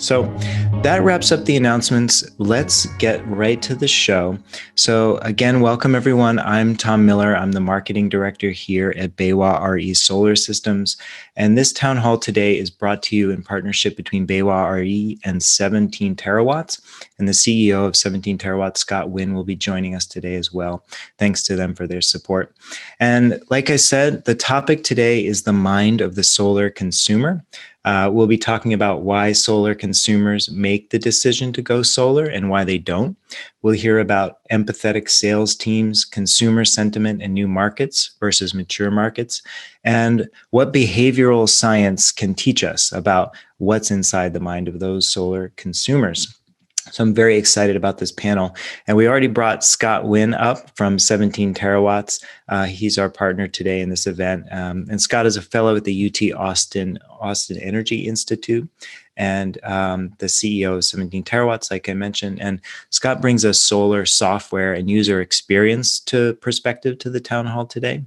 So that wraps up the announcements. Let's get right to the show. So again, welcome everyone. I'm Tom Miller. I'm the marketing director here at Baywa RE Solar Systems. And this town hall today is brought to you in partnership between Baywa RE and 17 Terawatts. And the CEO of 17 Terawatts, Scott Wynn, will be joining us today as well. Thanks to them for their support. And like I said, the topic today is the mind of the solar consumer. We'll be talking about why solar consumers make the decision to go solar and why they don't. We'll hear about empathetic sales teams, consumer sentiment and new markets versus mature markets, and what behavioral science can teach us about what's inside the mind of those solar consumers. So I'm very excited about this panel. And we already brought Scott Wynn up from 17 Terawatts. He's our partner today in this event. And Scott is a fellow at the UT Austin Energy Institute and the CEO of 17 Terawatts, like I mentioned. And Scott brings us solar software and user experience perspective to the town hall today.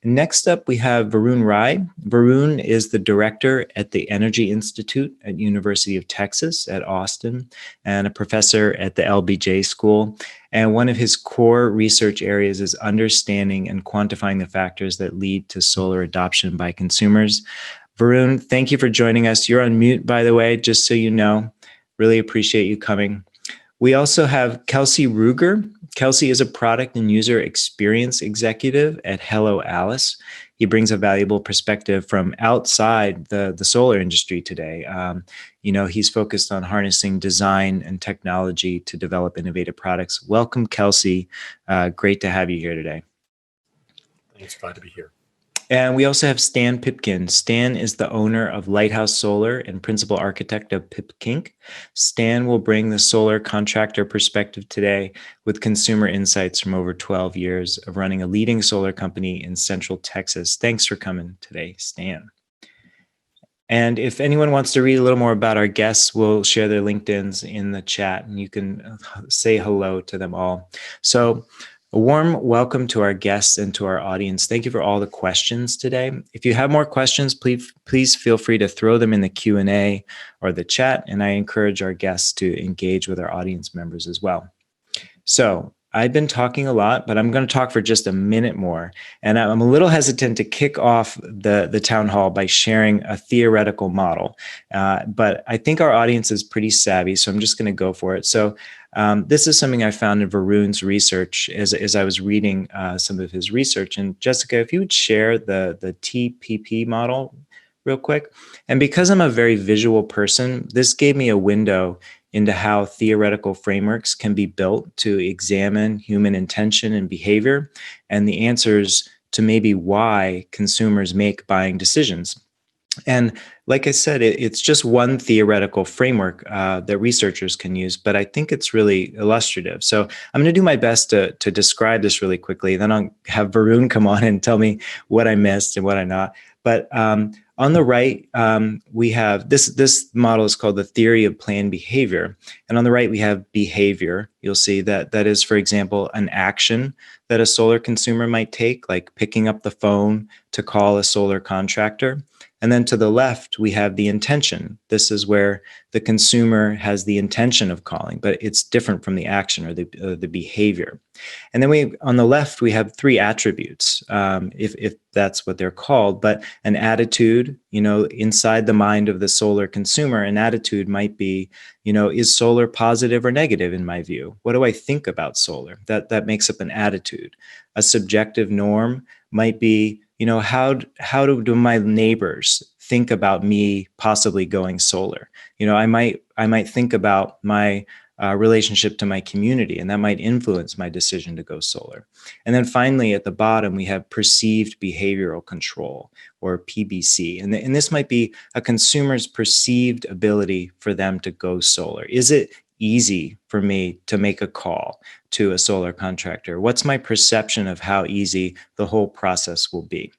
Next up, we have Varun Rai. Varun is the director at the Energy Institute at University of Texas at Austin and a professor at the LBJ School. And one of his core research areas is understanding and quantifying the factors that lead to solar adoption by consumers. Varun, thank you for joining us. You're on mute, by the way, just so you know. Really appreciate you coming. We also have Kelsey Ruger. Kelsey is a product and user experience executive at Hello Alice. He brings a valuable perspective from outside the solar industry today. He's focused on harnessing design and technology to develop innovative products. Welcome, Kelsey. Great to have you here today. Thanks, glad to be here. And we also have Stan Pipkin. Stan is the owner of Lighthouse Solar and principal architect of PipKink. Stan will bring the solar contractor perspective today with consumer insights from over 12 years of running a leading solar company in Central Texas. Thanks for coming today, Stan. And if anyone wants to read a little more about our guests, we'll share their LinkedIns in the chat and you can say hello to them all. So a warm welcome to our guests and to our audience. Thank you for all the questions today. If you have more questions, please feel free to throw them in the Q&A or the chat, and I encourage our guests to engage with our audience members as well. So I've been talking a lot, but I'm going to talk for just a minute more. And I'm a little hesitant to kick off the town hall by sharing a theoretical model. But I think our audience is pretty savvy, so I'm just going to go for it. So this is something I found in Varun's research as I was reading some of his research. And Jessica, if you would share the TPP model real quick. And because I'm a very visual person, this gave me a window into how theoretical frameworks can be built to examine human intention and behavior and the answers to maybe why consumers make buying decisions. And like I said, it's just one theoretical framework that researchers can use, but I think it's really illustrative. So I'm going to do my best to describe this really quickly. Then I'll have Varun come on and tell me what I missed and what I not. But on the right, we have this model is called the theory of planned behavior. And on the right, we have behavior. You'll see that is, for example, an action that a solar consumer might take, like picking up the phone to call a solar contractor. And then to the left, we have the intention. This is where the consumer has the intention of calling, but it's different from the action or the behavior. And then on the left, we have three attributes, if that's what they're called, but an attitude, inside the mind of the solar consumer, an attitude might be, is solar positive or negative in my view? What do I think about solar? That makes up an attitude. A subjective norm might be, how do my neighbors think about me possibly going solar? I might think about my relationship to my community, and that might influence my decision to go solar. And then finally, at the bottom, we have perceived behavioral control, or PBC. And this might be a consumer's perceived ability for them to go solar. Is it easy for me to make a call to a solar contractor? What's my perception of how easy the whole process will be?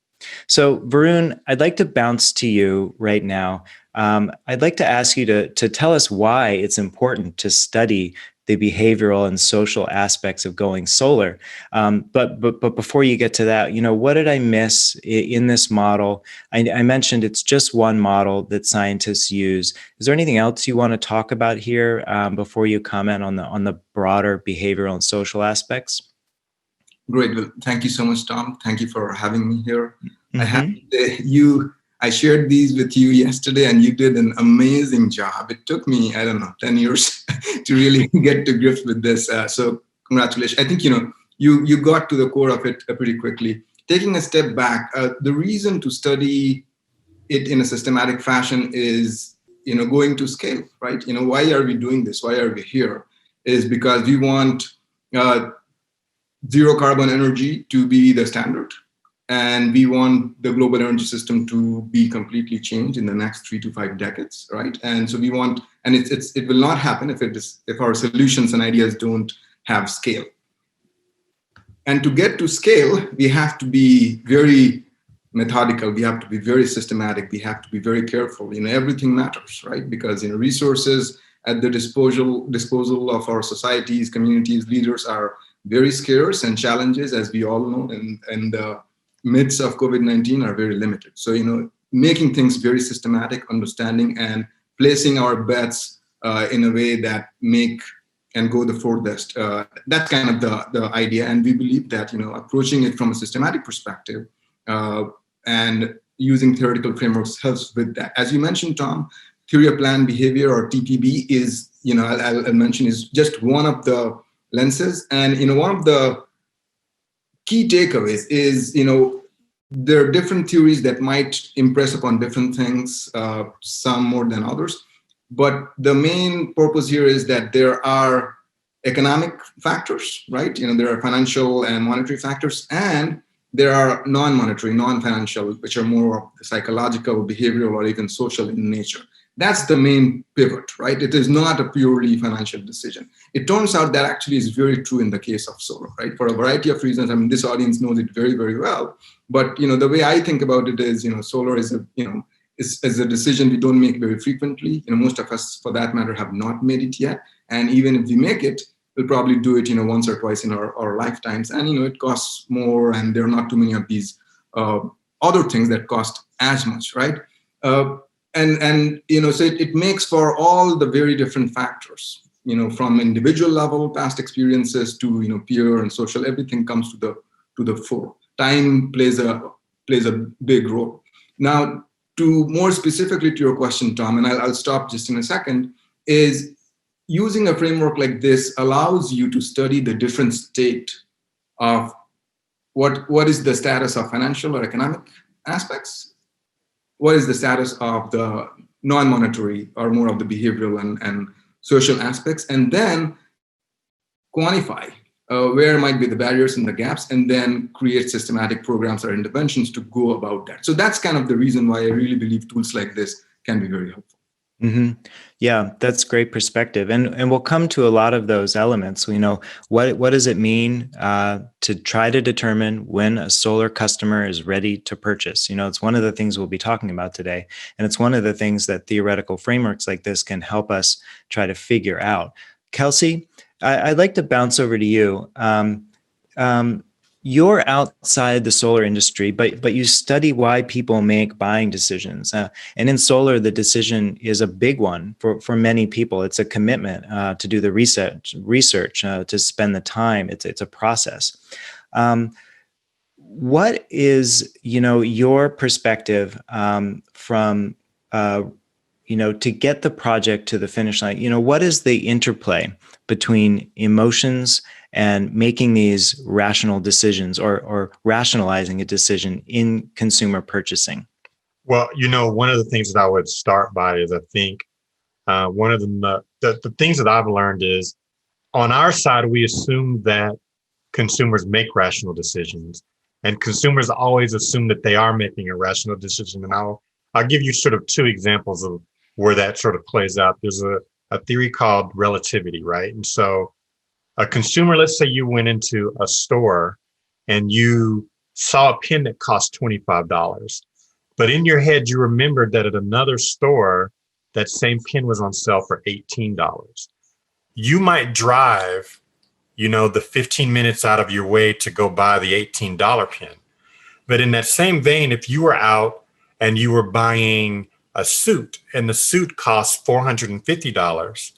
So Varun, I'd like to bounce to you right now. I'd like to ask you to tell us why it's important to study the behavioral and social aspects of going solar. But before you get to that, what did I miss in this model? I mentioned it's just one model that scientists use. Is there anything else you want to talk about here before you comment on the broader behavioral and social aspects? Great. Well, thank you so much, Tom. Thank you for having me here. Mm-hmm. I shared these with you yesterday, and you did an amazing job. It took me, 10 years to really get to grips with this. So congratulations. I think, you got to the core of it pretty quickly. Taking a step back, the reason to study it in a systematic fashion is, going to scale, right? Why are we doing this? Why are we here? Is because we want zero carbon energy to be the standard. And we want the global energy system to be completely changed in the next 3 to 5 decades, right? And so we want, and it will not happen if our solutions and ideas don't have scale. And to get to scale, we have to be very methodical. We have to be very systematic. We have to be very careful. Everything matters, right? Because resources at the disposal of our societies, communities, leaders are very scarce, and challenges, as we all know, and the midst of COVID-19 are very limited. So, making things very systematic, understanding, and placing our bets in a way that make and go the furthest. That's kind of the idea. And we believe that, approaching it from a systematic perspective and using theoretical frameworks helps with that. As you mentioned, Tom, theory of planned behavior, or TPB, is, I'll mention, is just one of the lenses. And, one of the key takeaways is, there are different theories that might impress upon different things, some more than others. But the main purpose here is that there are economic factors, right? There are financial and monetary factors, and there are non-monetary, non-financial, which are more psychological, behavioral, or even social in nature. That's the main pivot, right? It is not a purely financial decision. It turns out that actually is very true in the case of solar, right? For a variety of reasons. I mean, this audience knows it very, very well. But the way I think about it is, solar is a decision we don't make very frequently. Most of us, for that matter, have not made it yet. And even if we make it, we'll probably do it, once or twice in our lifetimes. And it costs more, and there are not too many of these other things that cost as much, right? And so it makes for all the very different factors, from individual level, past experiences, to peer and social. Everything comes to the fore. Time plays a big role. Now, to more specifically to your question, Tom, and I'll stop just in a second, is using a framework like this allows you to study the different state of what is the status of financial or economic aspects. What is the status of the non-monetary, or more of the behavioral and social aspects, and then quantify where might be the barriers and the gaps, and then create systematic programs or interventions to go about that. So that's kind of the reason why I really believe tools like this can be very helpful. Mm-hmm. Yeah, that's great perspective. And we'll come to a lot of those elements. What does it mean to try to determine when a solar customer is ready to purchase? It's one of the things we'll be talking about today. And it's one of the things that theoretical frameworks like this can help us try to figure out. Kelsey, I'd like to bounce over to you. You're outside the solar industry, but you study why people make buying decisions. And in solar, the decision is a big one for many people. It's a commitment to do the research, to spend the time. It's a process. What is your perspective from to get the project to the finish line? What is the interplay between emotions and making these rational decisions, or rationalizing a decision in consumer purchasing? Well, one of the things that I would start by is, I think one of the things that I've learned is, on our side, we assume that consumers make rational decisions, and consumers always assume that they are making a rational decision. And I'll give you sort of 2 examples of where that sort of plays out. There's a theory called relativity, right? And so a consumer, let's say you went into a store and you saw a pen that cost $25, but in your head, you remembered that at another store, that same pen was on sale for $18. you might drive, the 15 minutes out of your way to go buy the $18 pen. But in that same vein, if you were out and you were buying a suit and the suit costs $450,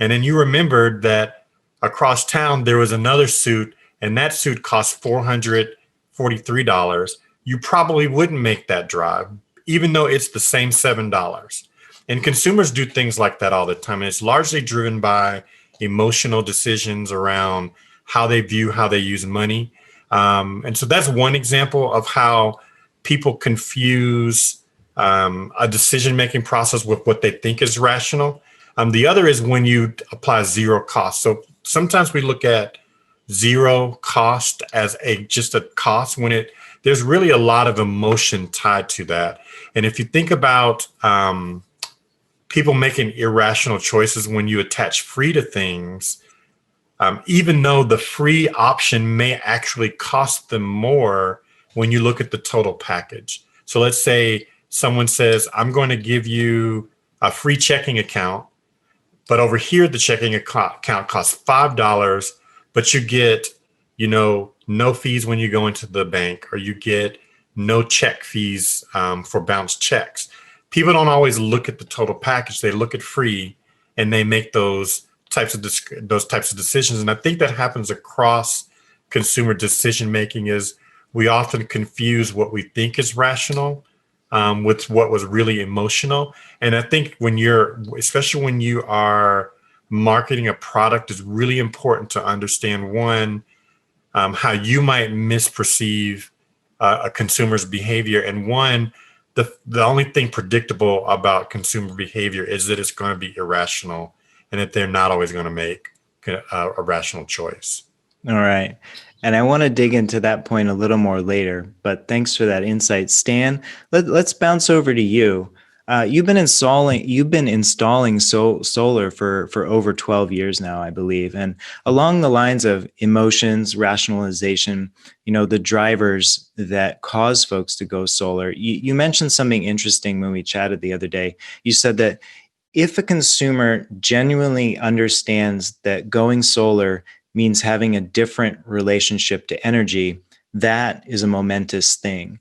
and then you remembered that across town there was another suit and that suit cost $443, you probably wouldn't make that drive, even though it's the same $7. And consumers do things like that all the time. And it's largely driven by emotional decisions around how they view, how they use money. And so that's one example of how people confuse a decision-making process with what they think is rational. The other is when you apply zero cost. So sometimes we look at zero cost as just a cost when there's really a lot of emotion tied to that. And if you think about people making irrational choices when you attach free to things, even though the free option may actually cost them more when you look at the total package. So let's say someone says, I'm going to give you a free checking account, but over here, the checking account costs $5, but you get, no fees when you go into the bank, or you get no check fees for bounced checks. People don't always look at the total package. They look at free and they make those types of decisions. And I think that happens across consumer decision making is we often confuse what we think is rational with what was really emotional. And I think especially when you are marketing a product, is really important to understand one, how you might misperceive a consumer's behavior. And one, the only thing predictable about consumer behavior is that it's going to be irrational and that they're not always going to make a rational choice. All right. And I want to dig into that point a little more later, but thanks for that insight. Stan, let's bounce over to you. You've been installing solar for over 12 years now, I believe. And along the lines of emotions, rationalization, the drivers that cause folks to go solar, you mentioned something interesting when we chatted the other day. You said that if a consumer genuinely understands that going solar means having a different relationship to energy, that is a momentous thing.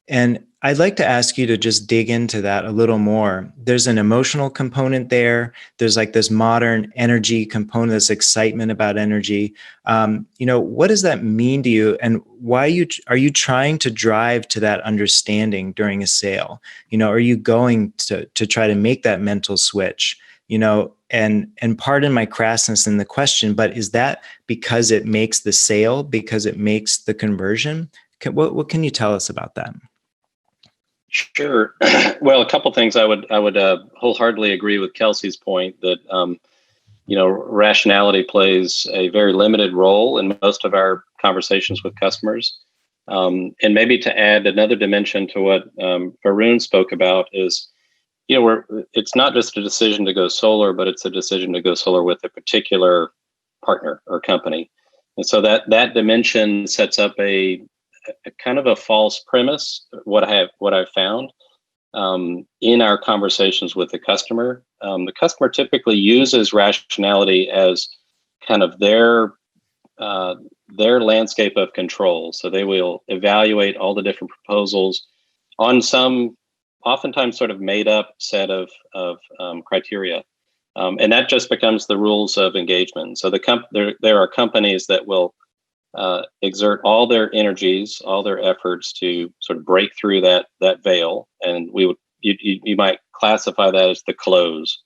And I'd like to ask you to just dig into that a little more. There's an emotional component there. There's like this modern energy component, this excitement about energy. What does that mean to you? And why are you trying to drive to that understanding during a sale? Are you going to try to make that mental switch? And pardon my crassness in the question, but is that because it makes the sale, because it makes the conversion? What can you tell us about that? Sure. Well, a couple things. I would wholeheartedly agree with Kelsey's point that rationality plays a very limited role in most of our conversations with customers. And maybe to add another dimension to what Varun spoke about is, it's not just a decision to go solar, but it's a decision to go solar with a particular partner or company. And so that dimension sets up a kind of a false premise. What I've found in our conversations with the customer typically uses rationality as kind of their landscape of control. So they will evaluate all the different proposals on some oftentimes sort of made up set of criteria. And that just becomes the rules of engagement. So there are companies that will exert all their energies, all their efforts to sort of break through that veil, and you might classify that as the close.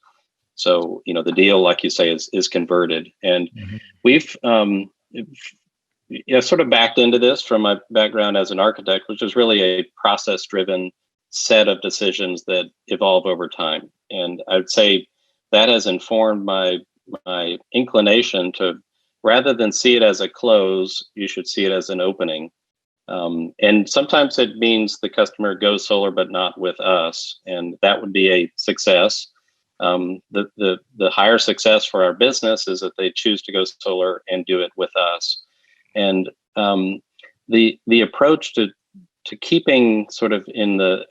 So the deal, like you say, is converted, and we've sort of backed into this from my background as an architect, which is really a process-driven set of decisions that evolve over time, and I'd say that has informed my inclination to, rather than see it as a close, you should see it as an opening. And sometimes it means the customer goes solar, but not with us. And that would be a success. The higher success for our business is that they choose to go solar and do it with us. And the approach to keeping sort of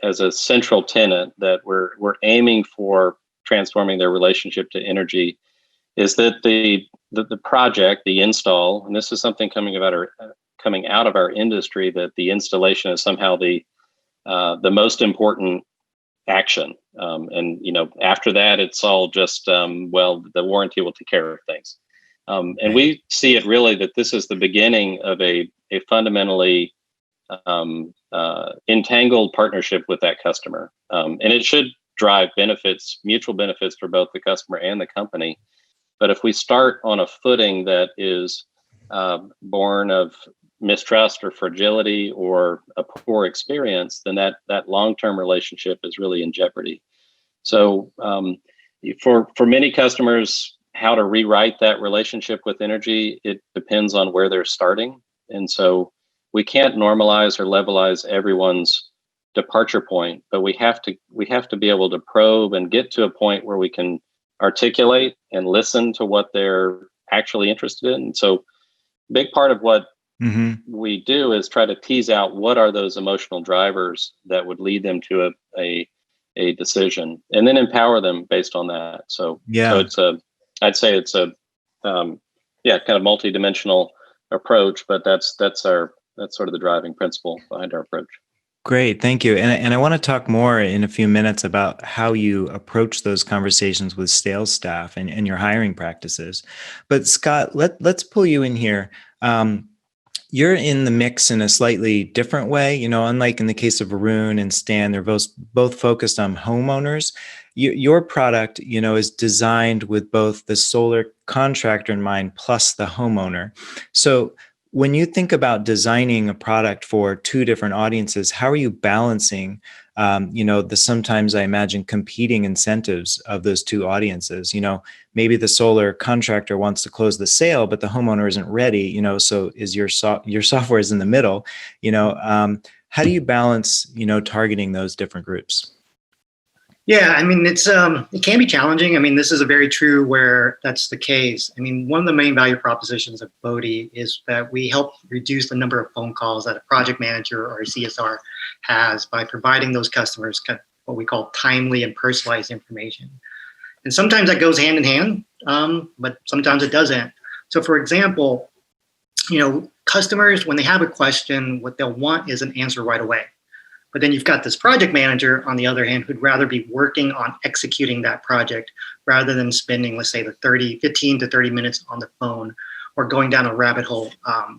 as a central tenet that we're aiming for transforming their relationship to energy is that the project, the install, and this is something coming out of our industry, that the installation is somehow the most important action. And after that, it's all just the warranty will take care of things. And we see it really that this is the beginning of a fundamentally entangled partnership with that customer, and it should drive benefits, mutual benefits for both the customer and the company. But if we start on a footing that is born of mistrust or fragility or a poor experience, then that long-term relationship is really in jeopardy. So for many customers, how to rewrite that relationship with energy, it depends on where they're starting. And so we can't normalize or levelize everyone's departure point, but we have to be able to probe and get to a point where we can articulate and listen to what they're actually interested in. And so a big part of what we do is try to tease out what are those emotional drivers that would lead them to a decision, and then empower them based on that. So I'd say it's a kind of multidimensional approach, but that's sort of the driving principle behind our approach. Great, thank you. And I want to talk more in a few minutes about how you approach those conversations with sales staff and your hiring practices. But Scott, let's pull you in here. You're in the mix in a slightly different way. Unlike in the case of Varun and Stan, they're both focused on homeowners. Your product, is designed with both the solar contractor in mind plus the homeowner. So when you think about designing a product for two different audiences, how are you balancing, the sometimes I imagine competing incentives of those two audiences? Maybe the solar contractor wants to close the sale, but the homeowner isn't ready. So is your software is in the middle. How do you balance, targeting those different groups? Yeah, it can be challenging. This is a very true where that's the case. One of the main value propositions of Bodhi is that we help reduce the number of phone calls that a project manager or a CSR has by providing those customers what we call timely and personalized information. And sometimes that goes hand in hand, but sometimes it doesn't. So for example, customers, when they have a question, what they'll want is an answer right away. But then you've got this project manager, on the other hand, who'd rather be working on executing that project rather than spending, let's say, 15 to 30 minutes on the phone or going down a rabbit hole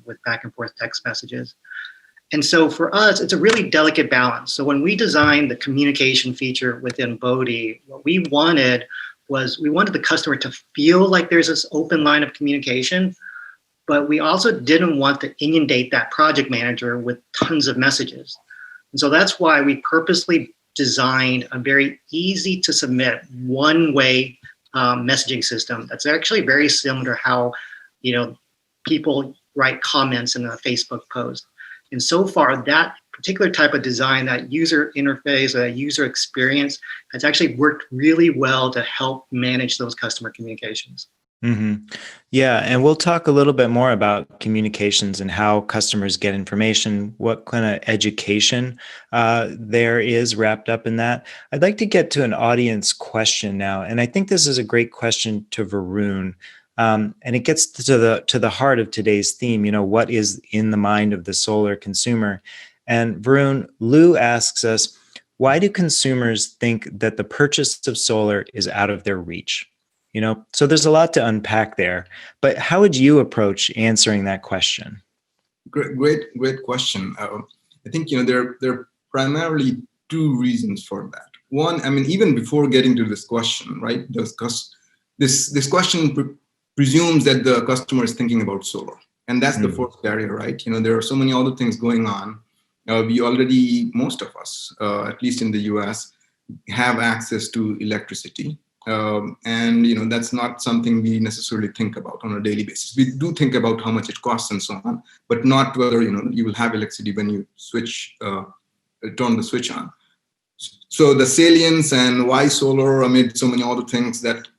with back and forth text messages. And so for us, it's a really delicate balance. So when we designed the communication feature within Bodhi, what we wanted was we wanted the customer to feel like there's this open line of communication, but we also didn't want to inundate that project manager with tons of messages. And so that's why we purposely designed a very easy to submit one-way messaging system that's actually very similar to how people write comments in a Facebook post. And so far, that particular type of design, that user interface, that user experience, has actually worked really well to help manage those customer communications. Mm-hmm. Yeah, and we'll talk a little bit more about communications and how customers get information, what kind of education there is wrapped up in that. I'd like to get to an audience question now, and I think this is a great question to Varun, and it gets to the heart of today's theme. What is in the mind of the solar consumer? And Varun, Lou asks us, why do consumers think that the purchase of solar is out of their reach? So there's a lot to unpack there, but how would you approach answering that question? Great question. I think, there are primarily two reasons for that. One, even before getting to this question, right? This question presumes that the customer is thinking about solar, and that's the first barrier, right? There are so many other things going on. We already, most of us, at least in the US, have access to electricity. And that's not something we necessarily think about on a daily basis. We do think about how much it costs and so on, but not whether you will have electricity when you turn the switch on. So the salience and why solar amid so many other things that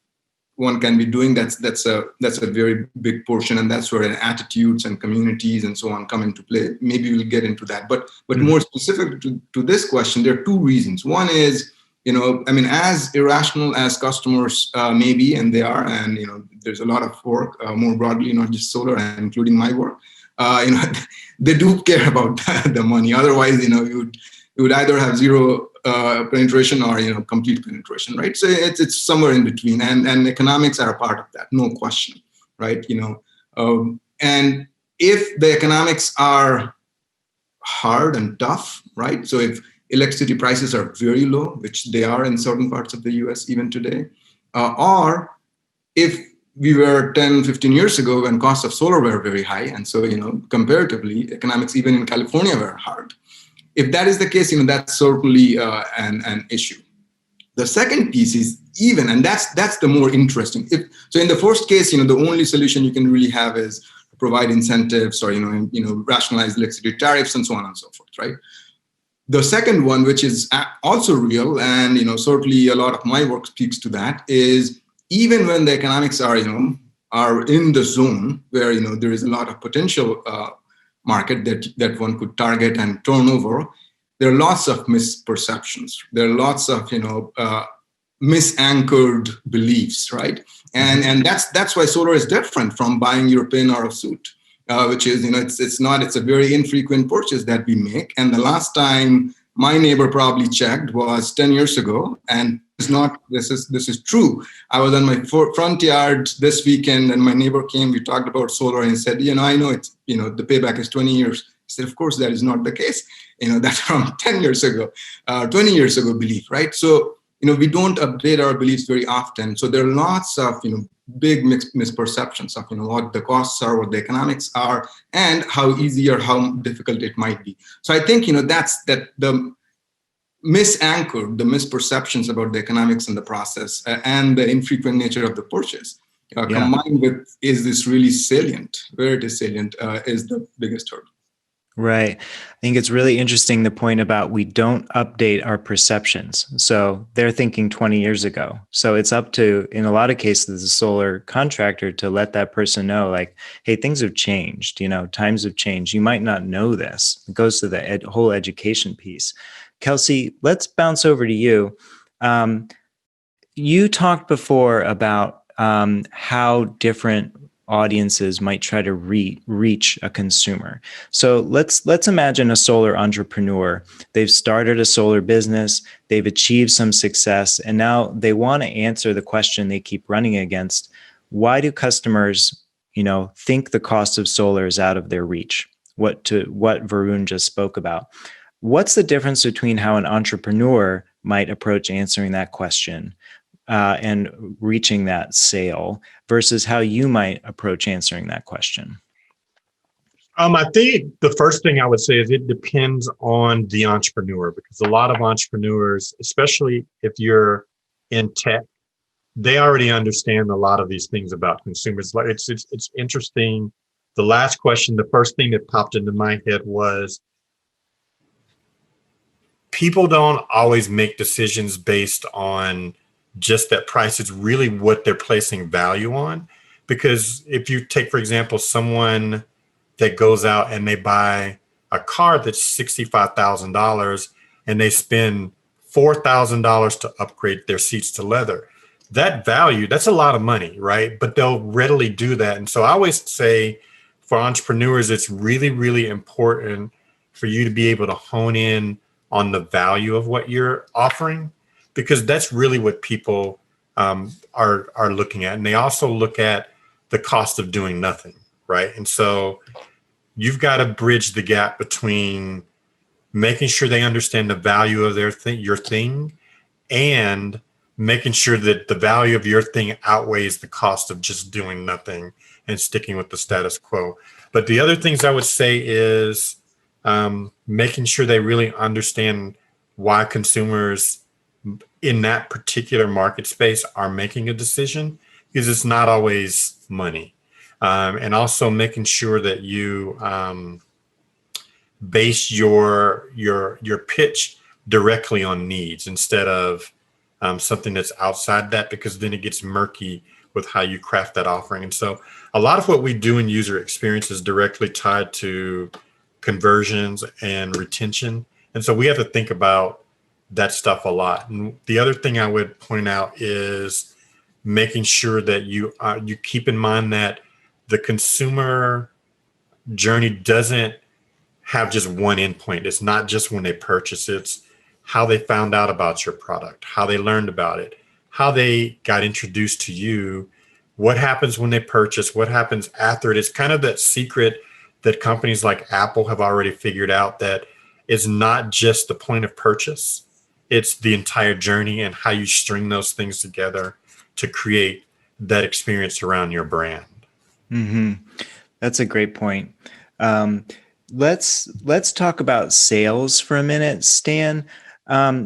one can be doing, that's a very big portion, and that's where attitudes and communities and so on come into play. Maybe we'll get into that, but more specific to this question, there are two reasons. One is I mean, as irrational as customers may be, and they are, and there's a lot of work more broadly, not just solar, including my work. They do care about the money. Otherwise, you would either have zero penetration or complete penetration, right? So it's somewhere in between, and economics are a part of that, no question, right? And if the economics are hard and tough, right? So if electricity prices are very low, which they are in certain parts of the US even today, or if we were 10, 15 years ago when costs of solar were very high, and so comparatively, economics even in California were hard. If that is the case, that's certainly an issue. The second piece is even, and that's the more interesting. So in the first case, the only solution you can really have is provide incentives or rationalize electricity tariffs and so on and so forth, right? The second one, which is also real, and certainly a lot of my work speaks to that, is even when the economics are in the zone where there is a lot of potential market that one could target and turn over, there are lots of misperceptions. There are lots of misanchored beliefs, right? And that's why solar is different from buying your pin or a suit, which is it's a very infrequent purchase that we make. And the last time my neighbor probably checked was 10 years ago, and this is true. I was on my front yard this weekend, and my neighbor came. We talked about solar, and he said, I know it's the payback is 20 years. I said, of course, that is not the case. That's from 10 years ago, 20 years ago belief, right? So we don't update our beliefs very often. So there are lots of big misperceptions of what the costs are, what the economics are, and how easy or how difficult it might be. So I think that's the misanchored, the misperceptions about the economics in the process and the infrequent nature of the purchase combined with is this really salient, where it is salient is the biggest hurdle. Right. I think it's really interesting, the point about we don't update our perceptions. So they're thinking 20 years ago. So it's up to, in a lot of cases, the solar contractor to let that person know, like, hey, things have changed, times have changed. You might not know this. It goes to the whole education piece. Kelsey, let's bounce over to you. You talked before about how different audiences might try to reach a consumer. So let's imagine a solar entrepreneur. They've started a solar business, they've achieved some success, and now they want to answer the question they keep running against. Why do customers, think the cost of solar is out of their reach? What Varun just spoke about. What's the difference between how an entrepreneur might approach answering that question and reaching that sale versus how you might approach answering that question? I think the first thing I would say is it depends on the entrepreneur, because a lot of entrepreneurs, especially if you're in tech, they already understand a lot of these things about consumers. It's interesting. The last question, the first thing that popped into my head was, people don't always make decisions based on just that price. It's really what they're placing value on. Because if you take, for example, someone that goes out and they buy a car that's $65,000 and they spend $4,000 to upgrade their seats to leather, that value, that's a lot of money, right? But they'll readily do that. And so I always say for entrepreneurs, it's really, really important for you to be able to hone in on the value of what you're offering, because that's really what people are looking at. And they also look at the cost of doing nothing, right? And so you've got to bridge the gap between making sure they understand the value of your thing, and making sure that the value of your thing outweighs the cost of just doing nothing and sticking with the status quo. But the other things I would say is making sure they really understand why consumers in that particular market space are making a decision, because it's not always money. And also making sure that you base your pitch directly on needs instead of something that's outside that, because then it gets murky with how you craft that offering. And so a lot of what we do in user experience is directly tied to conversions and retention. And so we have to think about that stuff a lot. And the other thing I would point out is making sure that you keep in mind that the consumer journey doesn't have just one endpoint. It's not just when they purchase, it's how they found out about your product, how they learned about it, how they got introduced to you, what happens when they purchase, what happens after it. It's kind of that secret that companies like Apple have already figured out, that it's not just the point of purchase, it's the entire journey and how you string those things together to create that experience around your brand. Mm-hmm. That's a great point. Let's talk about sales for a minute, Stan.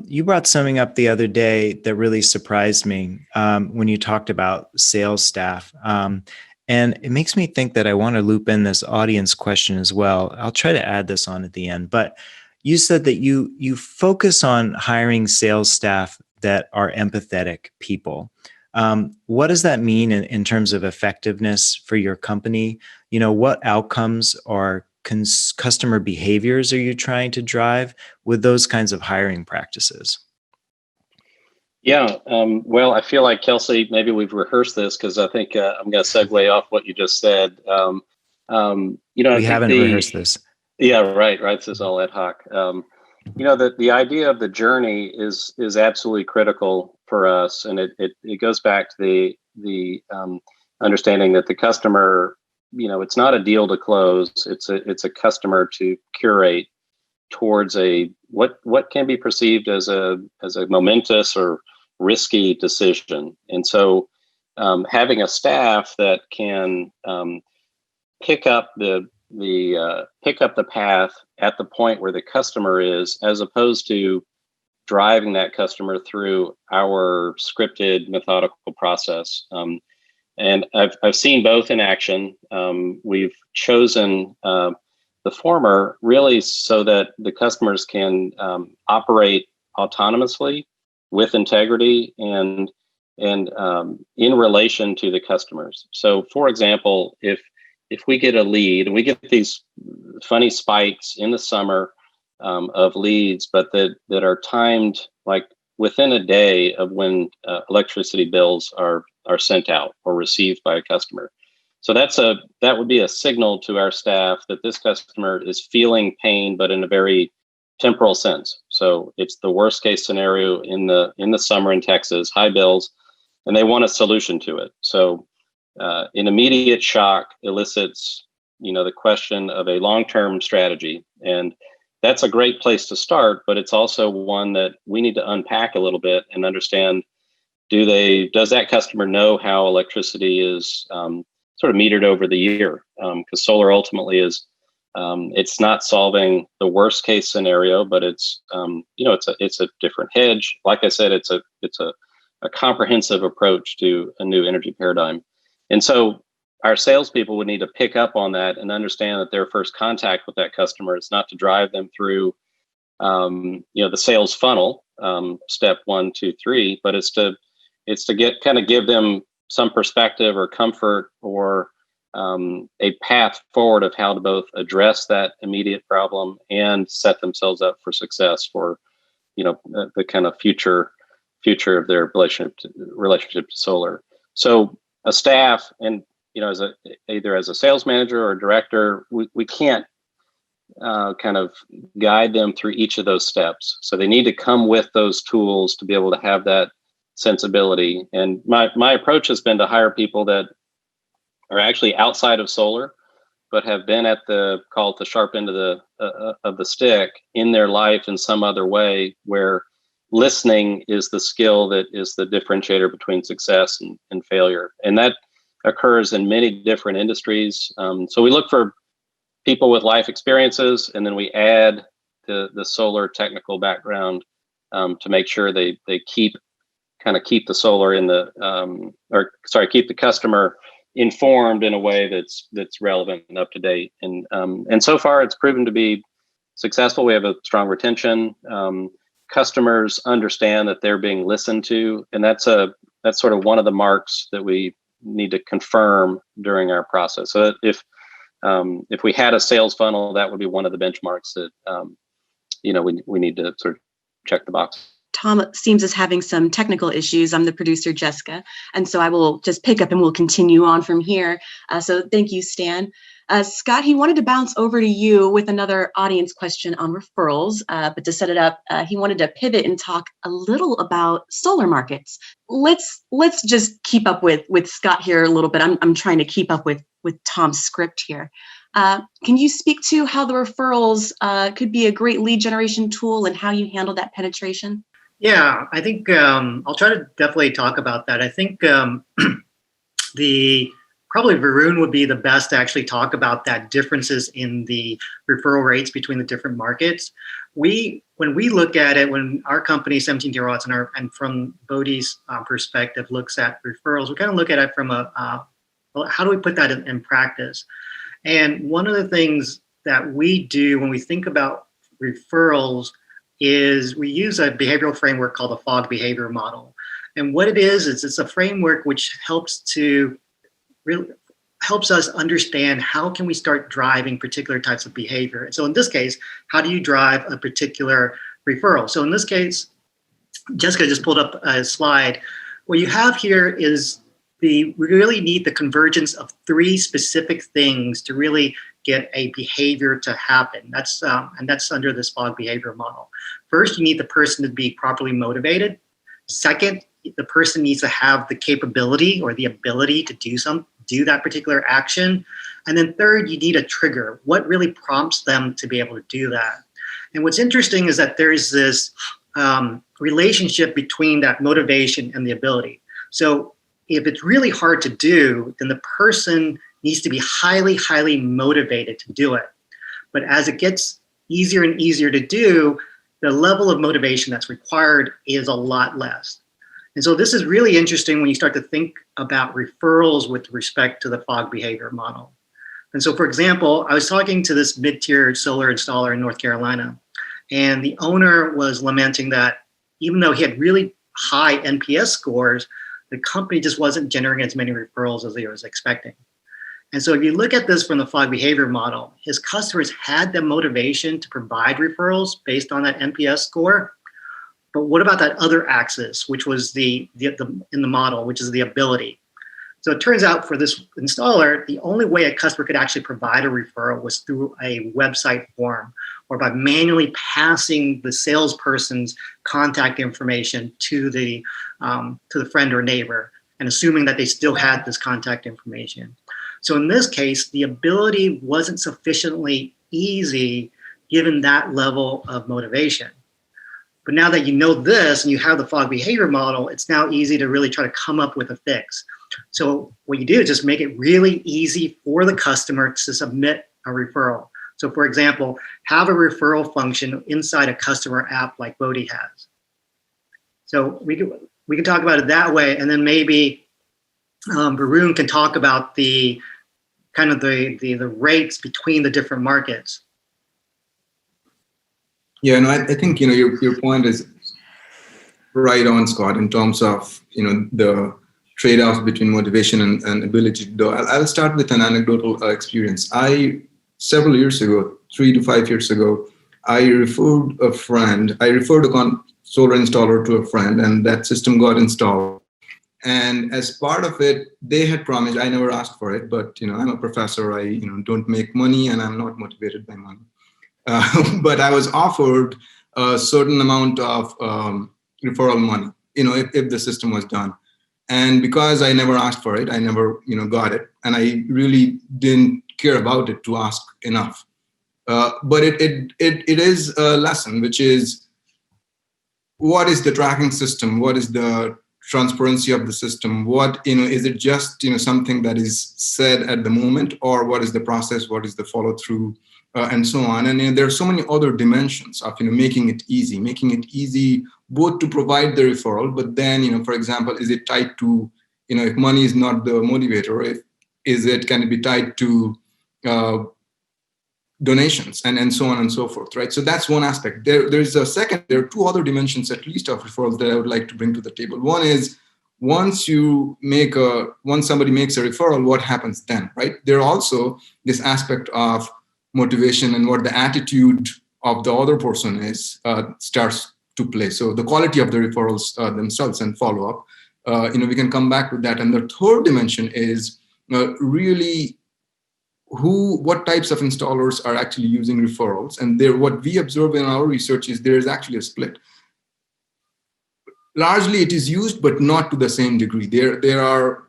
You brought something up the other day that really surprised me when you talked about sales staff. And it makes me think that I want to loop in this audience question as well. I'll try to add this on at the end. But you said that you focus on hiring sales staff that are empathetic people. What does that mean in terms of effectiveness for your company? You know, what outcomes or customer behaviors are you trying to drive with those kinds of hiring practices? Yeah, well, I feel like, Kelsey, maybe we've rehearsed this, because I think I'm going to segue off what you just said. We haven't rehearsed this. Yeah, right. This is all ad hoc. The idea of the journey is absolutely critical for us, and it goes back to the understanding that the customer, it's not a deal to close. It's a customer to curate towards what can be perceived as a momentous or risky decision. And so having a staff that can pick up the path at the point where the customer is, as opposed to driving that customer through our scripted methodical process. And I've seen both in action. We've chosen the former really so that the customers can operate autonomously with integrity and in relation to the customers. So, for example, if we get a lead, and we get these funny spikes in the summer of leads, but that are timed like within a day of when electricity bills are sent out or received by a customer. So that would be a signal to our staff that this customer is feeling pain, but in a very temporal sense. So it's the worst case scenario in the summer in Texas, high bills, and they want a solution to it. So an immediate shock elicits, the question of a long-term strategy, and that's a great place to start. But it's also one that we need to unpack a little bit and understand: does that customer know how electricity is sort of metered over the year? Because solar ultimately is, it's not solving the worst case scenario, but it's a different hedge. Like I said, it's a comprehensive approach to a new energy paradigm. And so our salespeople would need to pick up on that and understand that their first contact with that customer is not to drive them through, the sales funnel, step 1, 2, 3, but it's to give them some perspective or comfort or a path forward of how to both address that immediate problem and set themselves up for success for, the kind of future of their relationship to solar. So a staff, and either as a sales manager or director, we can't kind of guide them through each of those steps. So they need to come with those tools to be able to have that sensibility. And my approach has been to hire people that are actually outside of solar, but have been at the sharp end of the stick in their life in some other way, where listening is the skill that is the differentiator between success and failure. And that occurs in many different industries. So we look for people with life experiences, and then we add the solar technical background to make sure they keep the solar keep the customer informed in a way that's relevant and up to date. And so far it's proven to be successful. We have a strong retention. Customers understand that they're being listened to, and that's sort of one of the marks that we need to confirm during our process. So if we had a sales funnel, that would be one of the benchmarks that we need to sort of check the box. Tom seems as having some technical issues. I'm the producer, Jessica, and so I will just pick up and we'll continue on from here. So thank you, Stan. Scott, he wanted to bounce over to you with another audience question on referrals, but to set it up, he wanted to pivot and talk a little about solar markets. Let's just keep up with Scott here a little bit. I'm trying to keep up with Tom's script here. Can you speak to how the referrals could be a great lead generation tool and how you handle that penetration? Yeah, I think I'll try to definitely talk about that. I think probably Varun would be the best to actually talk about that differences in the referral rates between the different markets. When we look at it, when our company 17 Terawatts and from Bodhi's perspective looks at referrals, we kind of look at it from how do we put that in practice? And one of the things that we do when we think about referrals is we use a behavioral framework called the FOG behavior model. And what it is it's a framework which helps us understand how can we start driving particular types of behavior. And so in this case, how do you drive a particular referral? So in this case, Jessica just pulled up a slide. What you have here is we really need the convergence of 3 specific things to really get a behavior to happen. That's under this FOG behavior model. First, you need the person to be properly motivated. Second, the person needs to have the capability or the ability to do that particular action. And then third, you need a trigger. What really prompts them to be able to do that? And what's interesting is that there's this relationship between that motivation and the ability. So if it's really hard to do, then the person needs to be highly, highly motivated to do it. But as it gets easier and easier to do, the level of motivation that's required is a lot less. And so this is really interesting when you start to think about referrals with respect to the FOG behavior model. And so, for example, I was talking to this mid-tier solar installer in North Carolina, and the owner was lamenting that even though he had really high NPS scores, the company just wasn't generating as many referrals as he was expecting. And so if you look at this from the FOG behavior model, his customers had the motivation to provide referrals based on that NPS score. But what about that other axis, which was in the model, which is the ability? So it turns out for this installer, the only way a customer could actually provide a referral was through a website form or by manually passing the salesperson's contact information to the friend or neighbor and assuming that they still had this contact information. So in this case, the ability wasn't sufficiently easy given that level of motivation. But now that you know this and you have the FOG behavior model, it's now easy to really try to come up with a fix. So what you do is just make it really easy for the customer to submit a referral. So for example, have a referral function inside a customer app like Bodhi has. So we can talk about it that way, and then maybe Varun can talk about the kind of the rates between the different markets. Yeah, no, I think your point is right on, Scott, in terms of the trade-offs between motivation and ability to do. I'll start with an anecdotal experience. Several years ago, 3 to 5 years ago, I referred a solar installer to a friend, and that system got installed. And as part of it, they had promised, I never asked for it, but I'm a professor, I don't make money and I'm not motivated by money. But I was offered a certain amount of referral money, if the system was done. And because I never asked for it, I never, got it. And I really didn't care about it to ask enough. But it is a lesson, which is, what is the tracking system? What is the transparency of the system? What, is it just, something that is said at the moment, or what is the process? What is the follow through? And so on. And there are so many other dimensions of making it easy both to provide the referral, but then for example, is it tied to if money is not the motivator, can it be tied to donations and so on and so forth, right? So that's one aspect. There are 2 other dimensions at least of referrals that I would like to bring to the table. One is once somebody makes a referral, what happens then, right? There also this aspect of motivation and what the attitude of the other person is starts to play. So the quality of the referrals themselves and follow up, we can come back to that. And the third dimension is really what types of installers are actually using referrals. And what we observe in our research is there is actually a split. Largely it is used, but not to the same degree. There are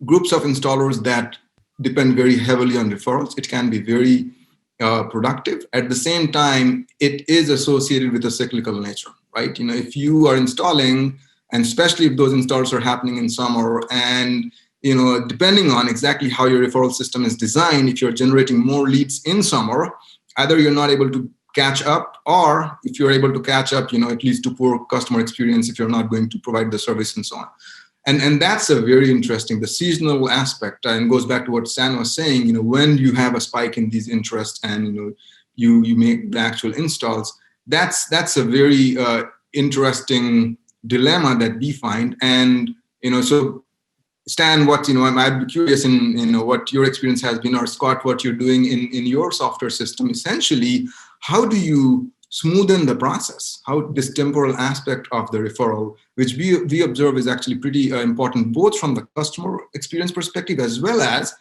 groups of installers that depend very heavily on referrals. It can be very productive. At the same time, it is associated with a cyclical nature, right? If you are installing, and especially if those installs are happening in summer, and depending on exactly how your referral system is designed, if you're generating more leads in summer, either you're not able to catch up, or if you're able to catch up, it leads to poor customer experience if you're not going to provide the service and so on. And that's a very interesting, the seasonal aspect, and goes back to what Stan was saying, when you have a spike in these interests and, you make the actual installs, that's a very interesting dilemma that we find. And, so Stan, I'd be curious in, what your experience has been, or Scott, what you're doing in your software system. Essentially, how do you smoothen the process? How this temporal aspect of the referral, which we observe is actually pretty important, both from the customer experience perspective, as well as,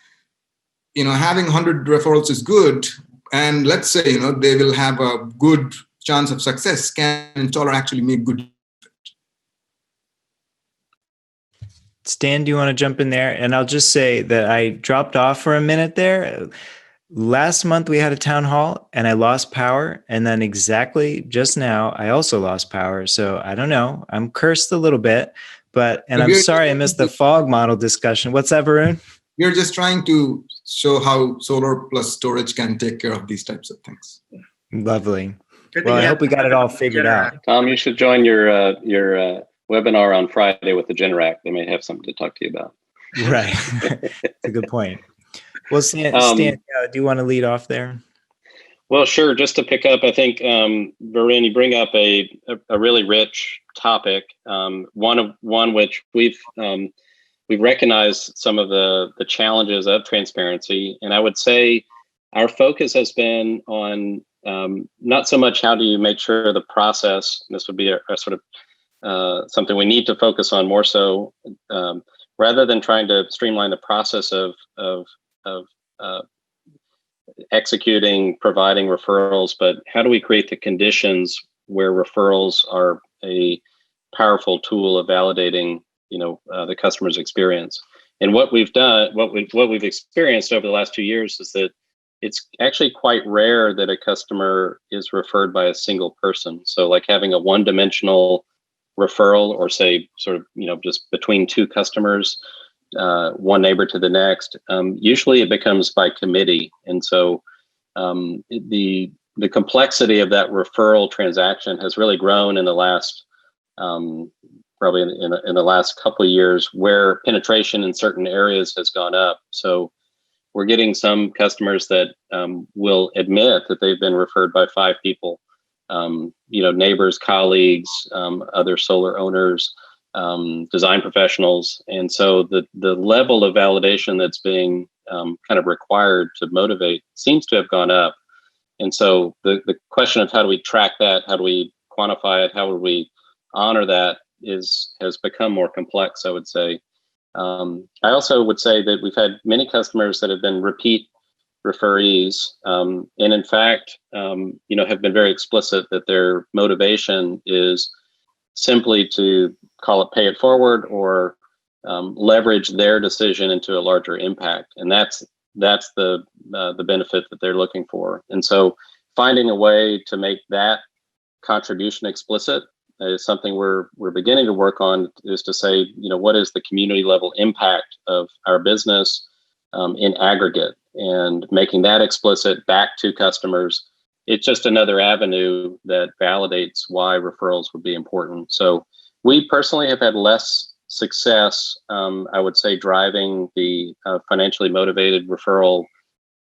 having 100 referrals is good. And let's say, they will have a good chance of success. Can an installer actually make good? Stan, do you want to jump in there? And I'll just say that I dropped off for a minute there. Last month we had a town hall and I lost power. And then exactly just now, I also lost power. So I don't know. I'm cursed a little bit, and I'm sorry I missed the fog model discussion. What's that, Varun? We're just trying to show how solar plus storage can take care of these types of things. Lovely. Well, I hope we got it all figured out. Tom, you should join your webinar on Friday with the Generac. They may have something to talk to you about. Right. That's a good point. Well, Stan, do you want to lead off there? Well, sure. Just to pick up, I think, Varun, you bring up a really rich topic. One which we've recognized some of the challenges of transparency, and I would say our focus has been on not so much how do you make sure the process. This would be a sort of something we need to focus on more so, rather than trying to streamline the process of executing, providing referrals, but how do we create the conditions where referrals are a powerful tool of validating, the customer's experience? And what we've done, what we've experienced over the last 2 years is that it's actually quite rare that a customer is referred by a single person. So like having a one-dimensional referral, or say sort of, just between two customers, one neighbor to the next, usually it becomes by committee. And so the complexity of that referral transaction has really grown in the last, probably in the last couple of years, where penetration in certain areas has gone up. So we're getting some customers that will admit that they've been referred by 5 people, neighbors, colleagues, other solar owners, design professionals. And so the level of validation that's being kind of required to motivate seems to have gone up. And so the question of how do we track that, how do we quantify it, how would we honor that has become more complex, I would say. I also would say that we've had many customers that have been repeat referees, and in fact, have been very explicit that their motivation is simply to call it pay it forward, or leverage their decision into a larger impact, and that's the benefit that they're looking for. And so, finding a way to make that contribution explicit is something we're beginning to work on. Is to say, what is the community level impact of our business in aggregate, and making that explicit back to customers. It's just another avenue that validates why referrals would be important. So we personally have had less success, I would say, driving the financially motivated referral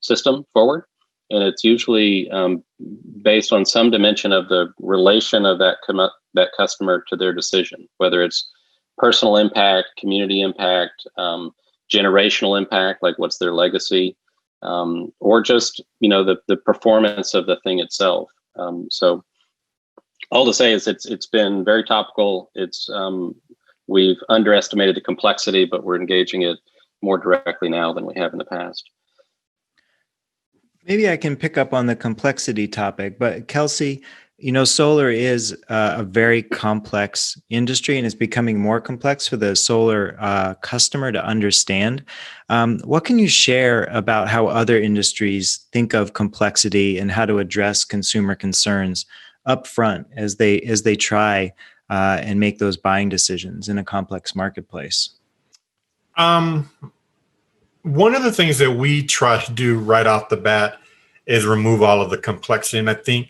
system forward. And it's usually based on some dimension of the relation of that customer to their decision, whether it's personal impact, community impact, generational impact, like what's their legacy, or just the performance of the thing itself. So All to say is it's been very topical. We've underestimated the complexity, but we're engaging it more directly now than we have in the past. Maybe I can pick up on the complexity topic, but Kelsey, solar is a very complex industry and it's becoming more complex for the solar customer to understand. What can you share about how other industries think of complexity and how to address consumer concerns upfront as they try and make those buying decisions in a complex marketplace? One of the things that we try to do right off the bat is remove all of the complexity. And I think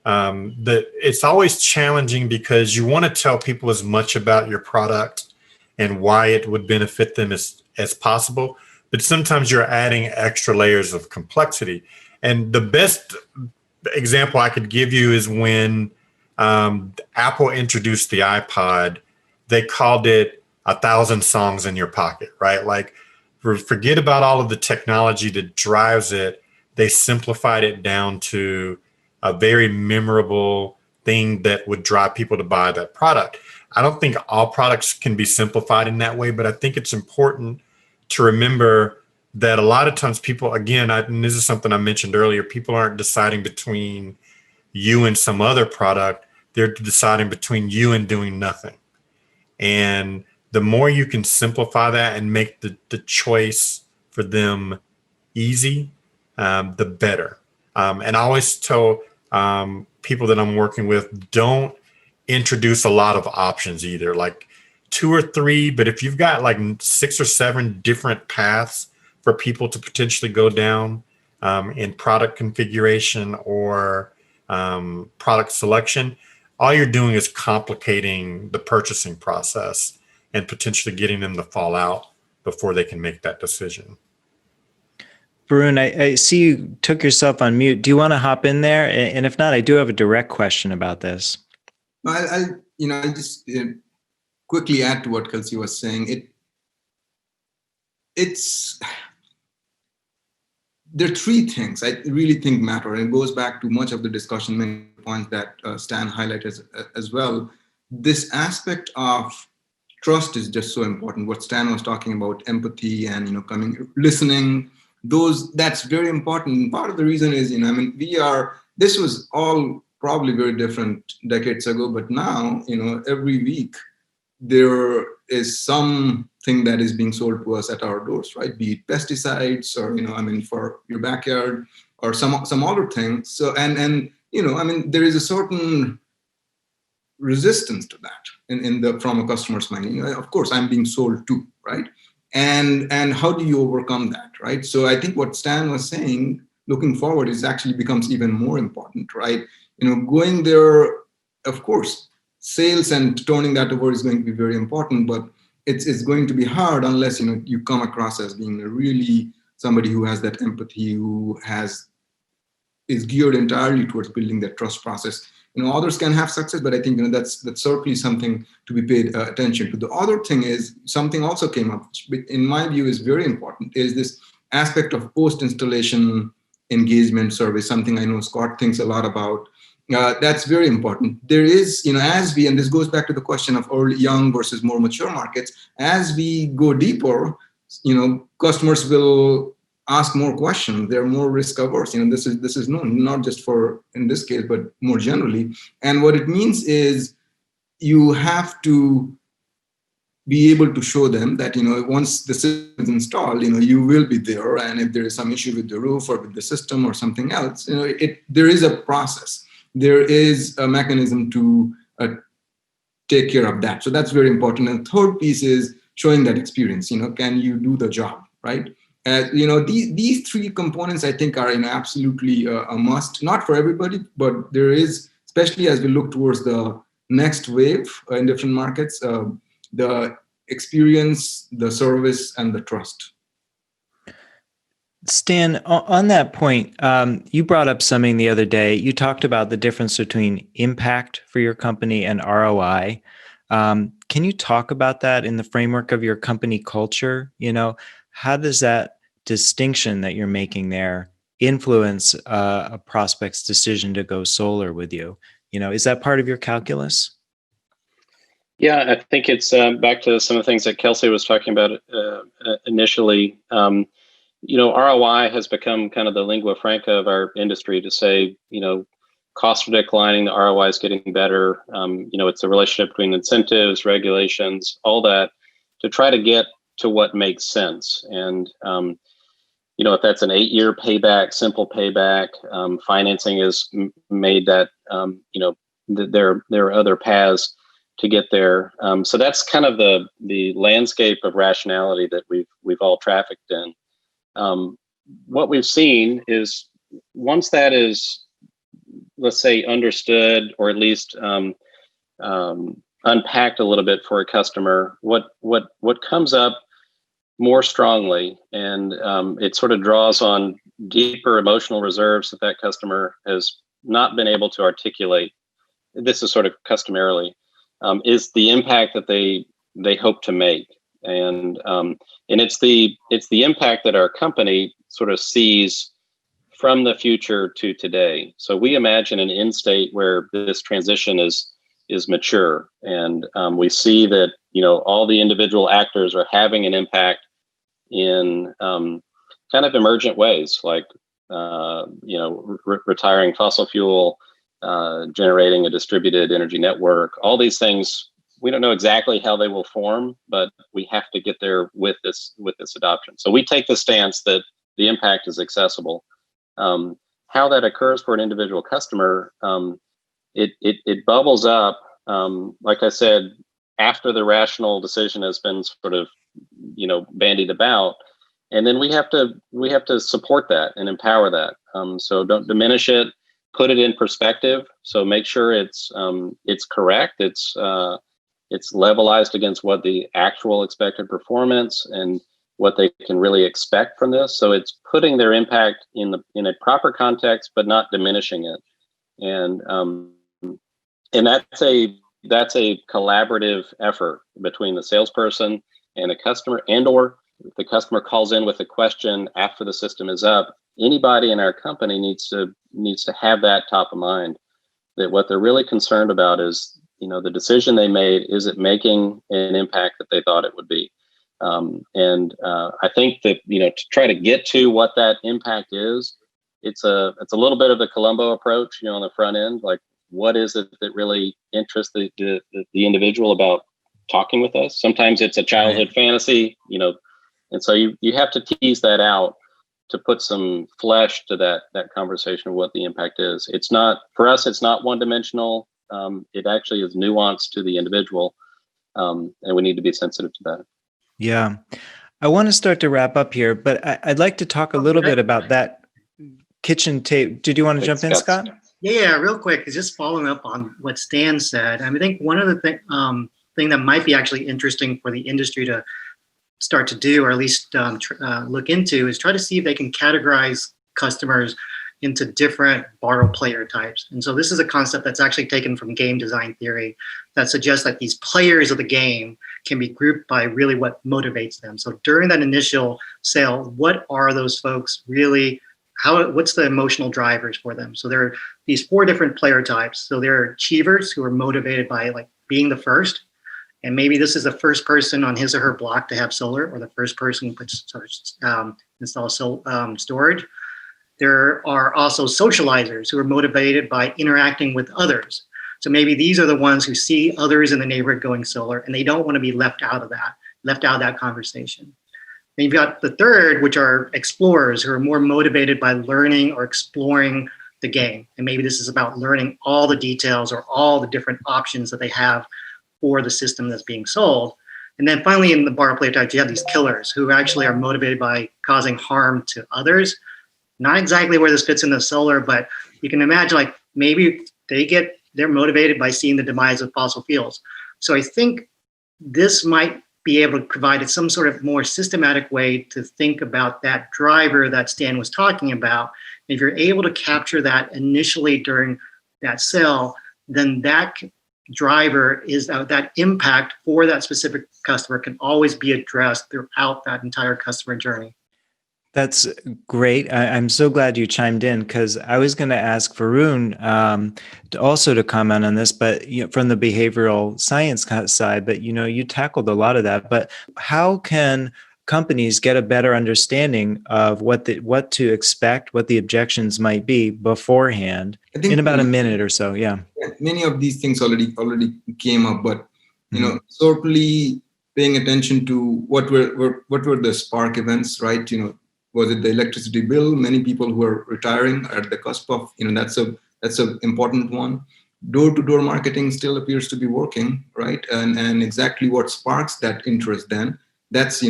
that it's always challenging because you want to tell people as much about your product and why it would benefit them as possible. But sometimes you're adding extra layers of complexity. And the best example I could give you is when Apple introduced the iPod, they called it 1,000 songs in your pocket, right? Like, forget about all of the technology that drives it. They simplified it down to a very memorable thing that would drive people to buy that product. I don't think all products can be simplified in that way, but I think it's important to remember that a lot of times people, again, and this is something I mentioned earlier, people aren't deciding between you and some other product. They're deciding between you and doing nothing. And the more you can simplify that and make the choice for them easy, the better. And I always tell people that I'm working with, don't introduce a lot of options either, like 2 or 3. But if you've got like 6 or 7 different paths for people to potentially go down in product configuration or product selection, all you're doing is complicating the purchasing process and potentially getting them to fall out before they can make that decision. Varun, I see you took yourself on mute. Do you want to hop in there? And if not, I do have a direct question about this. I'll just quickly add to what Kelsey was saying. There are 3 things I really think matter, and it goes back to much of the discussion, many points that Stan highlighted as well. This aspect of trust is just so important. What Stan was talking about, empathy and listening, that's very important. And part of the reason is, this was all probably very different decades ago, but now, every week there is something that is being sold to us at our doors, right? Be it pesticides or, for your backyard or some other thing. So, there is a certain resistance to that from a customer's mind. Of course, I'm being sold to, right? And how do you overcome that, right? So I think what Stan was saying, looking forward, is actually becomes even more important, right? Going there, of course, sales and turning that over is going to be very important, but it's going to be hard unless you come across as being really somebody who has that empathy, who is geared entirely towards building that trust process. Others can have success, but I think that's certainly something to be paid attention to. The other thing is, something also came up, which in my view is very important, is this aspect of post-installation engagement service, something I know Scott thinks a lot about. That's very important. There is, and this goes back to the question of early, young versus more mature markets, as we go deeper, customers will ask more questions. They're more risk averse. This is known, not just for in this case, but more generally. And what it means is you have to be able to show them that, once the system is installed, you will be there. And if there is some issue with the roof or with the system or something else, there is a process. There is a mechanism to take care of that. So that's very important. And the third piece is showing that experience. Can you do the job, right? These 3 components, I think, are absolutely a must, not for everybody, but there is, especially as we look towards the next wave in different markets, the experience, the service, and the trust. Stan, on that point, you brought up something the other day. You talked about the difference between impact for your company and ROI. Can you talk about that in the framework of your company culture? How does that distinction that you're making there influence a prospect's decision to go solar with you? Is that part of your calculus? Yeah, I think it's back to some of the things that Kelsey was talking about initially. ROI has become kind of the lingua franca of our industry to say, costs are declining, the ROI is getting better. It's a relationship between incentives, regulations, all that to try to get to what makes sense. And, if that's an 8-year payback, simple payback, financing is made that, there are other paths to get there. So that's kind of the landscape of rationality that we've all trafficked in. What we've seen is once that is, let's say, understood or at least unpacked a little bit for a customer, what comes up more strongly, and it sort of draws on deeper emotional reserves that customer has not been able to articulate. This is sort of customarily, is the impact that they hope to make. And it's the impact that our company sort of sees from the future to today. So we imagine an end state where this transition is mature, and we see that all the individual actors are having an impact in kind of emergent ways, like retiring fossil fuel, generating a distributed energy network. All these things, we don't know exactly how they will form, but we have to get there with this adoption. So we take the stance that the impact is accessible. How that occurs for an individual customer, it bubbles up, like I said, after the rational decision has been sort of bandied about, and then we have to support that and empower that. So don't diminish it, put it in perspective. So make sure it's correct. It's levelized against what the actual expected performance and what they can really expect from this. So it's putting their impact in a proper context, but not diminishing it. And that's a collaborative effort between the salesperson and the customer, and/or if the customer calls in with a question after the system is up, anybody in our company needs to have that top of mind, that what they're really concerned about is, the decision they made, is it making an impact that they thought it would be? I think that, to try to get to what that impact is, it's a little bit of the Columbo approach, on the front end, like what is it that really interests the individual about talking with us? Sometimes it's a childhood fantasy, and so you have to tease that out to put some flesh to that conversation of what the impact is. It's not, for us, it's not one dimensional. It actually is nuanced to the individual, and we need to be sensitive to that. Yeah. I want to start to wrap up here, but I'd like to talk a little bit about that kitchen table. Did you want to jump in, Scott? Yeah, real quick, is just following up on what Stan said. I think one of the thing that might be actually interesting for the industry to start to do, or at least look into, is try to see if they can categorize customers into different borrow player types. And so this is a concept that's actually taken from game design theory that suggests that these players of the game can be grouped by really what motivates them. So during that initial sale, what are those folks really, what's the emotional drivers for them? So there are these 4 different player types. So there are achievers who are motivated by like being the first. And maybe this is the first person on his or her block to have solar, or the first person who install storage. There are also socializers who are motivated by interacting with others. So maybe these are the ones who see others in the neighborhood going solar, and they don't want to be left out of that conversation. Then you've got the third, which are explorers who are more motivated by learning or exploring the game. And maybe this is about learning all the details or all the different options that they have for the system that's being sold. And then finally, in the borrow player type, you have these killers who actually are motivated by causing harm to others. Not exactly where this fits into solar, but you can imagine like maybe they're motivated by seeing the demise of fossil fuels. So I think this might be able to provide some sort of more systematic way to think about that driver that Stan was talking about. If you're able to capture that initially during that sale, then that driver is that impact for that specific customer can always be addressed throughout that entire customer journey. That's great. I'm so glad you chimed in because I was going to ask Varun to comment on this, but from the behavioral science side. But you tackled a lot of that. But how can companies get a better understanding of what to expect, what the objections might be beforehand I think in about a minute or so? Yeah. Many of these things already came up, but certainly paying attention to what were the spark events, right? Was it the electricity bill? Many people who are retiring are at the cusp of, that's a important one. Door-to-door marketing still appears to be working, right? And exactly what sparks that interest then, that's,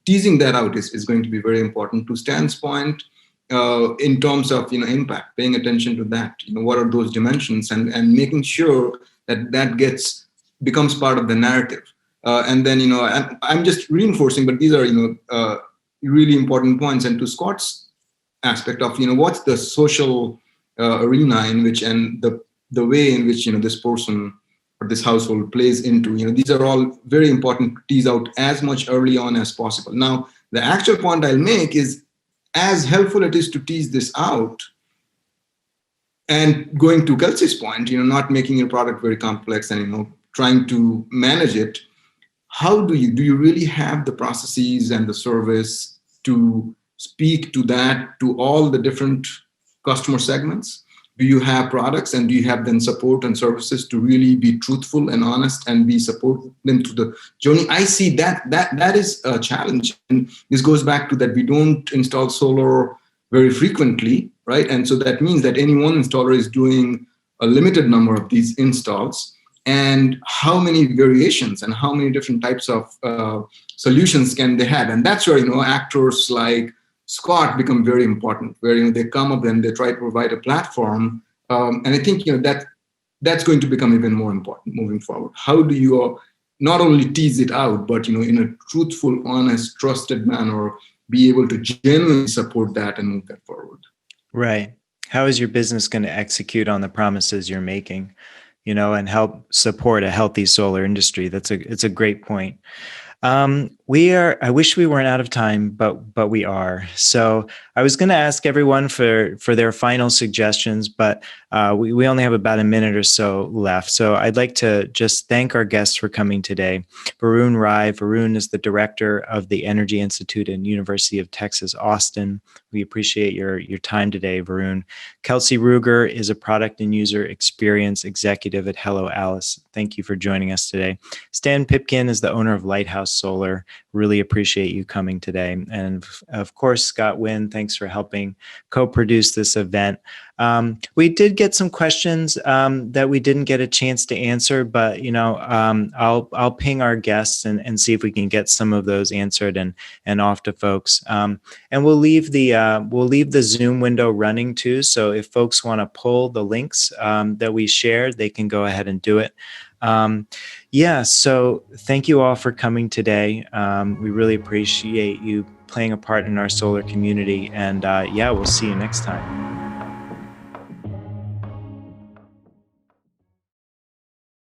teasing that out is going to be very important. To Stan's point, in terms of, impact, paying attention to that, what are those dimensions, and making sure that becomes part of the narrative. And then, I'm just reinforcing, but these are, really important points. And to Scott's aspect of, what's the social arena in which, and the way in which, this person or this household plays into, these are all very important to tease out as much early on as possible. Now, the actual point I'll make is, as helpful it is to tease this out, and going to Kelsey's point, not making your product very complex and, trying to manage it, how do you really have the processes and the service to speak to that, to all the different customer segments? Do you have products, and do you have then support and services to really be truthful and honest and be support them to the journey? I see that is a challenge. And this goes back to that we don't install solar very frequently, right? And so that means that any one installer is doing a limited number of these installs. And how many variations and how many different types of solutions can they have? And that's where, actors like Scott become very important, where, they come up and they try to provide a platform. And I think, that's going to become even more important moving forward. How do you not only tease it out, but, in a truthful, honest, trusted manner, be able to genuinely support that and move that forward? Right. How is your business going to execute on the promises you're making? And help support a healthy solar industry. It's a great point. I wish we weren't out of time, but we are. So I was going to ask everyone for their final suggestions, but we only have about a minute or so left. So I'd like to just thank our guests for coming today. Varun Rai. Varun is the director of the Energy Institute and University of Texas, Austin. We appreciate your time today, Varun. Kelsey Ruger is a product and user experience executive at Hello Alice. Thank you for joining us today. Stan Pipkin is the owner of Lighthouse Solar. Really appreciate you coming today. And of course, Scott Wynn, thanks for helping co-produce this event. We did get some questions that we didn't get a chance to answer, but I'll ping our guests and see if we can get some of those answered and off to folks. And we'll leave the Zoom window running too. So if folks want to pull the links that we shared, they can go ahead and do it. So thank you all for coming today. We really appreciate you playing a part in our solar community, and we'll see you next time.